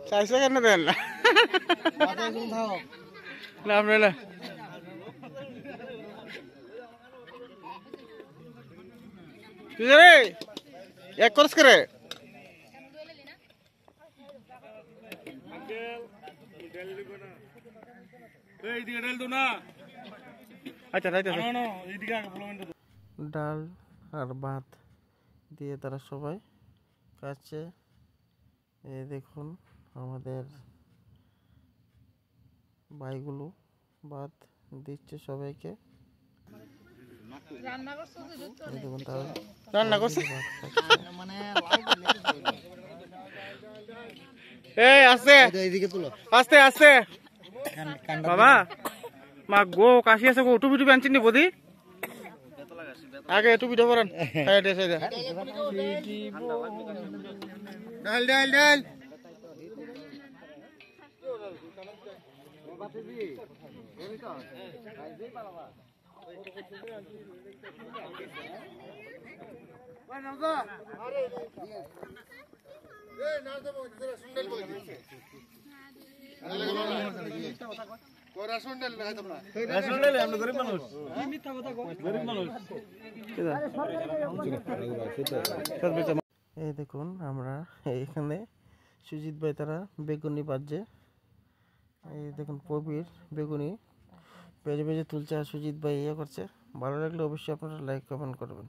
চাইছে কেন দেন না লাভ নেই তুই রে এক করস করে ডাল আর ভাত দিয়ে তারা সবাই খাচ্ছে। এই দেখুন আমাদের ভাইগুলো ভাত দিচ্ছে সবাইকে। রান্না করছে এই আছে আস্তে আস্তে বাবা মা গো কাশি আছে গো টুপি টুপি আনছেন নি বদি আগে টুপিটা পরান ডাল ডাল ডাল এই দেখুন আমরা এখানে সুজিত ভাই তারা বেগুনি বাজছে। এই দেখুন প্রবীর বেগুনি বেজে বেজে তুলছে আর সুজিত ভাই ইয়ে করছে। ভালো লাগলে অবশ্যই আপনারা লাইক কমেন্ট করবেন।